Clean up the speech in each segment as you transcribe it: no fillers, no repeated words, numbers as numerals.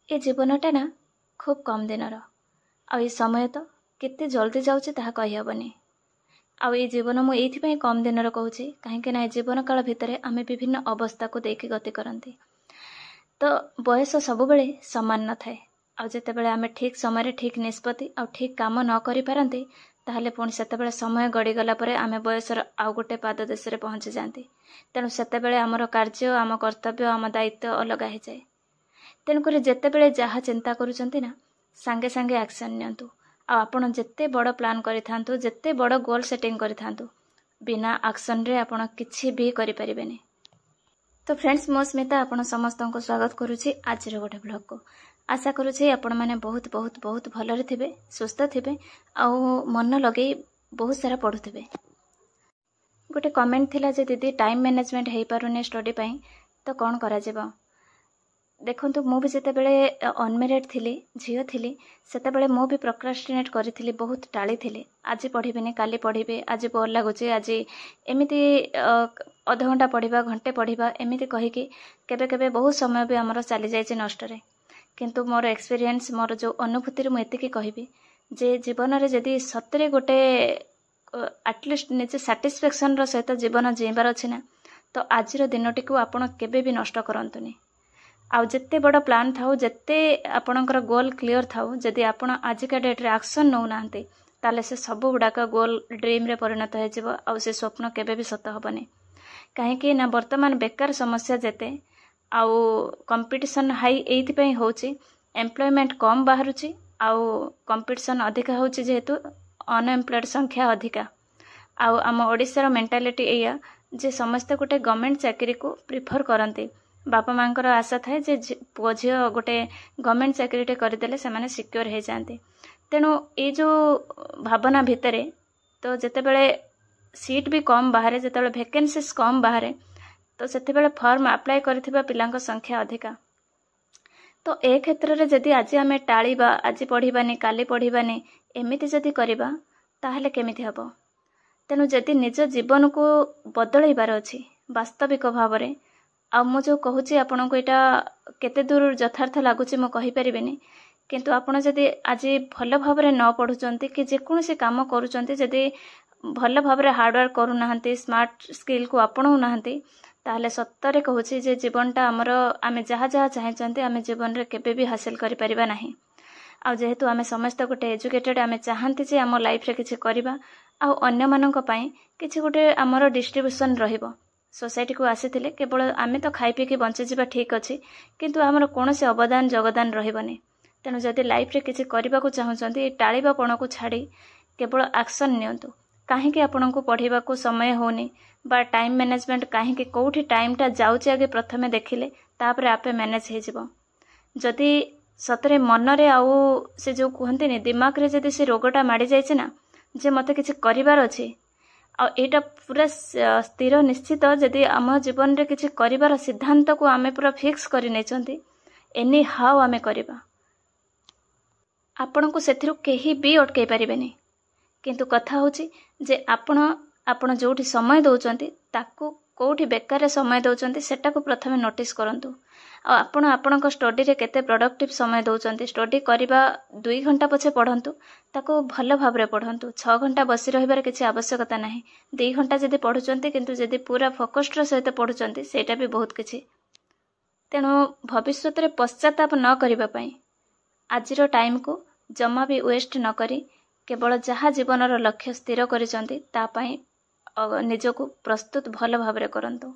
ए जीवनटा ना खूब कम दिनर आ समय तो केते जल्दी जाऊँचे ताहा कहि हेबनी। आ जीवन मु एइथिपई कम दिनर कहूची कहीं ना जीवन काल भितर आमे विभिन्न अवस्था को देखि गति करती। तो बयस सबुबले समान न थाए। आ जेतेबेले आमे ठीक समय ठीक निष्पत्ति आ ठीक काम न करि पारंती ताहले पुणी सेतेबेले समय गड़ी गला परे आमे बयसर आउ गोटे पाद देश रे पहुंची जाती। तेणु सेतेबेले आमर कार्य आम कर्तव्य आम दायित्व अलग हो जाए। तेणुक जितेबले जहाँ चिंता करुँच ना सांगे सांगे एक्शन नियंतु। आपण जिते बड़ प्लान करिथांतु जिते बड़ गोल सेटिंग करिथांतु बिना एक्शन रे आपण किछि भी करि परिबेनी। तो फ्रेंड्स मो स्मिता आपण समस्त को स्वागत करुछि आज रो गोटे ब्लॉग को। आशा करुछि आपण माने बहुत बहुत बहुत भलरे थिबे, सुस्थ थिबे आ मन लगे बहुत सारा पढुथिबे। गोटे कमेंट थिला जे दीदी टाइम मैनेजमेंट हेई पारुने स्टडी पई तो कोन करा जेबो। देखंतु मु भी जेतेबेले अनमेरिड थिली झियो थिली सेतेबेले मु भी प्रोक्रास्टिनेट करिथिली, बहुत टाली थिली। आज पढिबिनी काली पढिबे, आज बोर लागुचे आज एमिति अध घंटा पढ़िबा घंटे पढ़िबा एमिति कहि कि केबे केबे बहुत समय भी हमर चली जाय छै नष्ट रे। किंतु मोर एक्सपीरियंस मोर जो अनुभूति रे मु एतिकी कहिबी जे जीवन रे जदी सतरे गोटे एटलिस्ट निजे सैटिस्फैक्शन रो सहित जीवन जीबार अछि ना तो आज रो दिनटी को आपण केबे भी नष्ट करंतुनी। आउ जिते बड़ प्लान थाउ जिते आपणकर गोल क्लियर थाउ जदि आपण आजिका डेट रे एक्शन नौ नांती ताले से सब गुडाक गोल ड्रीम रे परिणत हो जिवो आउ से स्वप्न केबे भी सत हबनी। काहे कि ना वर्तमान बेकार समस्या जेते आउ कंपटीशन हाई एइथि पई होची एम्प्लॉयमेंट कम बाहरुची आउ कंपटीशन अधिक होची जेहेतु अनएम्प्लॉयड संख्या अधिका। आउ आम ओडिसा रो मेंटालिटी एया जे समस्त गोटे गवर्नमेंट चाकरी को प्रिफर करंती। बापा मांकर आशा थाए जे पुओ झियो गोटे गवर्नमेंट चाकरीटे करदेले से माने सिक्योर हो जाते। तेणु ये जो भावना भितरे तो जेतेबेले सीट भी कम बाहर जेतेबेले वैकेंसीज कम बाहर तो सेतेबेले फॉर्म अप्लाई करथिबा पिलांक संख्या अधिका। तो ए क्षेत्र रे जदि आज आमे टाळीबा आज पढ़िबानी काली पढ़िबानी एमिति जदि करिबा ताहले केमिति हबो। तेणु जदि निज जीवन को बदलैबार अछि वास्तविक भाव रे आ मु जो कहूची आपन को एटा केते दूर यथार्थ लागुची मु कहि परिबेनी। किंतु आपण जदि आज भल भाव रे न पढुचंती कि जे कोनोसी काम करूचंती जदि भल भाव रे हार्ड वर्क करू नाहंती स्मार्ट स्किल को आपणौ नाहंती ताहले सत्तरे कहूची जे जीवनटा हमर आमे जहा जहा चाहचंती आमे जीवन रे केबे भी हासिल करि परिबा नाही। आ जेहेतु आमे समस्त गोटे एजुकेटेड आमे चाहंती जे हम लाइफ रे किछि करिबा आ अन्य मानक पई किछि गोटे हमर डिस्ट्रीब्यूशन रहिबो। सोसाइटी को आसीथिले केवल आमे तो खाई पी के बंची जीवा ठीक अछि किंतु हमर कोनोसी अवदान जगदान रहिबनी। तेणु जदि लाइफ रे किछि करिबा को चाहउचंती टाळीबा पण को छाडी केवल एक्शन नियंतु। काहे कि आपन को पढिबा को समय होनी बा टाइम मैनेजमेंट काहे कि कोठी टाइमटा जाउची आगे प्रथमे देखिले तापरे आपे मैनेज हे जिवो। जदि सतरे मन रे आउ से जो कहंती ने दिमाग रे जदि से रोगटा माडी जायछि ना जे मते किछि करिवार अछि आ एटा पूरा स्थिर निश्चित जदि आम जीवन रे किछि करिवार सिद्धांत को आमे पूरा फिक्स करि नेचंती एनी हाउ आमे करिबा आपण को सेथिरु केही भी अटकै परिबेनी। किंतु कथा होची जे आपण जोठी समय दउचंती ताकू कोठी बेकार रे समय दउचंती सेटा को प्रथमे नोटिस करंतु। आपण आपणक स्टडी रे केते प्रोडक्टिव समय दउचंती स्टडी करिबा 2 घंटा पछे पढंतु ताको भल भाव रे पढंतु। 6 घंटा बसी रहिबार किछि आवश्यकता नाही। 2 घंटा जदि पढुचंती किंतु जदि पूरा फोकस्ड सहित पढुचंती सेटा भी बहुत किछि। तेणु भविष्यत रे पश्चाताप न करिबा पई आजिरो टाइम को जमा भी वेस्ट न करी केवल जहाँ जीवनर लक्ष्य स्थिर करिसंती ता पई निजको प्रस्तुत भल भाव रे करंतु।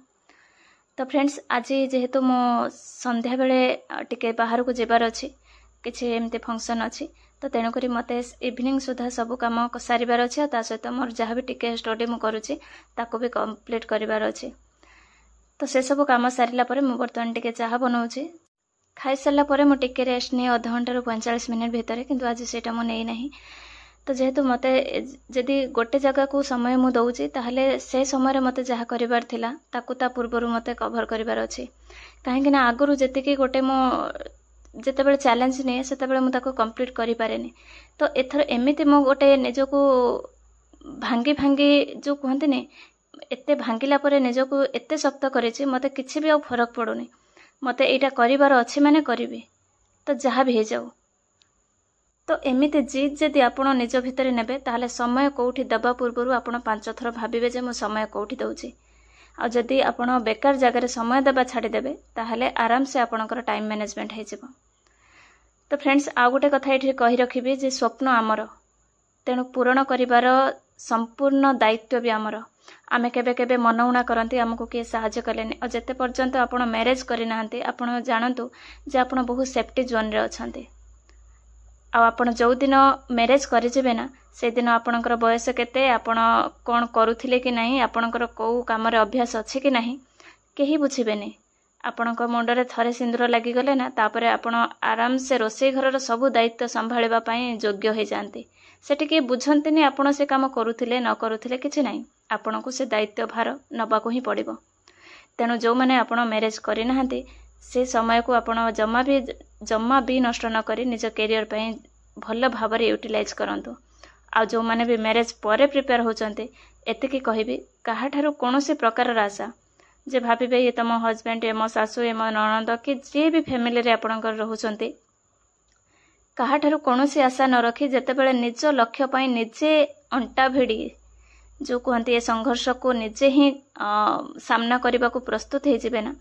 तो फ्रेंड्स आज जेहेतु मो संध्या बेले टिके बाहर को जेबार अछि किछि एमते फंक्शन अछि तो तेणु करी मते इवनिंग सुधा सब काम सारिबार अछि ता सहित मोर जहाँ भी टिके स्टडी मु करूछि ताको भी कंप्लीट करिबार अछि। तो से सब काम सारिला परे मु बर्तन टिके चाहा बनाउछि। खाई सारला परे मु टिके रेस्ट नै आधा घंटा रु 45 मिनिट भितरे किंतु आज सेटा मु नै नाही। तो जेहेतु मते जदि गोटे जगह को समय मु दउछि ताहले से समय रे मते जहा करिबार थिला ताकू ता पूर्वरु मते कवर करिबार अछि। काहे कि ना आगरु जेतिकी गोटे मो जेतेबेले चैलेंज नै सेतेबेले मु ताको कंप्लीट करि पारेनी। तो एथर एमिति मो गोटे निजको भांगी भांगी जो कहंती ने एते भांगिला परे निजको एते शक्त करिछि मते किछि भी आ फरक पडुनी। मते एटा करिबार अछि माने करिबी तो जहाँ भी हो जाऊ। तो एमिति जिद जदि आपण निज भितर नेबे ताहले समय कोठी दबा पूर्व आपण 5 थर भाबिबे जे मो समय कोठी दउची। आ जदि आपण बेकार जगह समय देबा छाड़ी देबे ताहले आराम से आपणकर टाइम मैनेजमेंट हो जिवो। तो फ्रेंड्स आ गोटे कथा ये कही रखिबी जे स्वप्न आमर, तेणु पूरण करिवार संपूर्ण दायित्व भी आमर। आमे केबे केबे मनउणा करंती हमको किए साहाय्य कलेनी, और जेते पर्यंत आपण मैरिज करिनाहांती आपण जानतु जे आपण बहुत सेफ्टी जोन रे अछंती। आपण जो दिन मैरिज करिजिबे ना से दिन आपणकर बयस केते, आपण कोन करूथिले कि नाही, आपणकर को काम रे अभ्यास अछि कि नाही केही बुझिबेनी। आपणक मुंडरे थरे सिंदूर लागि गले ना तापरे आपण आराम से रोसई घरर सब दायित्व संभाळिबा पई योग्य होई जानती। सेठी के बुझंतिनी आपण से काम करूथिले न करूथिले किछि नाही, आपणको से दायित्व भार नबाको ही पड़िबो। तेणु जो माने आपण मैरिज करिनाहांती से समय को आपण जम्मा भी नष्ट न करी निज कैरियर पई भल भाबरे यूटिलाइज करंतु। आ जो माने भी मैरिज परे प्रिपेयर होचंती एतिकी कहिबी काहाठारु कोनोसी प्रकार आशा जे भाबिबे ये तम हस्बैंड ए मो सासु ए मो ननद कि जे भी फैमिली रे आपणकर रहउचंती काहाठारु कोनोसी आशा न रखी जेतेबेले निज लक्ष्य पई निजे अंटा भिड़ी जो कहते संघर्ष को निजे ही सामना करने को प्रस्तुत हो जिबे ना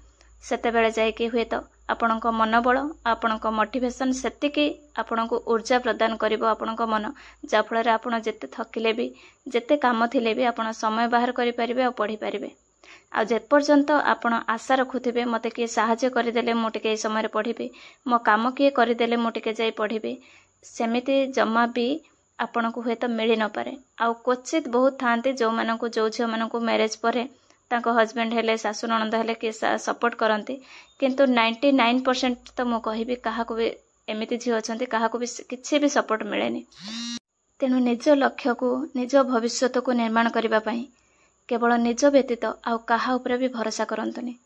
सेतेबेले जाइके हुए तो आपणक मनोबल आपणक मोटिवेशन सेतिकी आपणक ऊर्जा प्रदान करिवो आपणक मन, जाफल आपण जेते थकिले भी जेते काम थिले भी आपण समय बाहर करि परिबे और पढ़ी परिबे। आ जे पर्यंत आपण आशा रखुथिबे मते किए साहाय्य करदेले मु टिके समय पढ़ी, मो काम किए करदेले मु टिके जाई पढ़ी, सेमिति जम्मा भी आपण को हुए तो मिल न पारे। आउ क्वचित बहुत थांती जो मानक जो झियो मानक मैरिज परे तांको हस्बैंड हेले सासु ननद हेले कि सपोर्ट करती, किंतु 99% तो मु कहिबी काहाको भी एमिति झियो अछंती काहाको भी किछि भी सपोर्ट मिलेनी। तेणु निज लक्ष्य को निज भविष्यत को निर्माण करबा पई केवल निज व्यतीत आउ काहा उपरे भी भरोसा करंतुनी।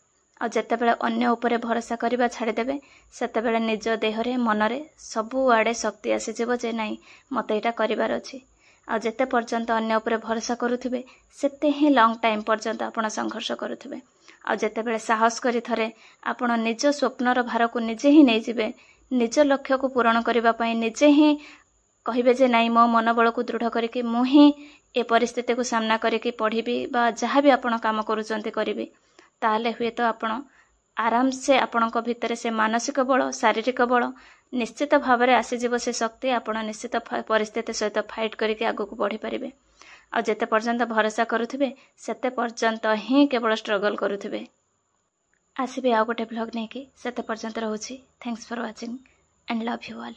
आ जेतेबेले अन्य उपरे भरोसा करबा छाड़ी देबे सेतेबेले निज देहरे मनरे सबु आडे शक्ति आसी जिवो जे नाही मते एटा करिवार अछि। आ जेते पर्यंत अन्य उपरे भरोसा करुथिबे सेते ही लॉन्ग टाइम पर्यंत आपण संघर्ष करुथिबे। आ जेतेबेले साहस करी थरे आपण निज स्वप्नर भार को निजे ही नै जिबे, निज लक्ष्य को पूरण करबा पई निजे ही कहिबे जे नाही मो मनोबल को दृढ़ करके मु ही ए परिस्थिति को सामना करके पढ़िबी बा जहाँ भी आपण काम करूचंती करिबी, ताहले हुए तो आपण आराम से आपणक भितर से मानसिक बल शारीरिक बल निश्चित भाव में आसीजिव से शक्ति आपण निश्चित परिस्थिति सहित फाइट करके आगु को बढ़ी पारिबे। आ जेते पर्यंत भरोसा करुथिबे सेते पर्यंत ही केवल स्ट्रगल करुथिबे। आसीबे आ गोटे ब्लॉग नेकी, सेते पर्यंत रहउछि। Thanks for watching and love you all.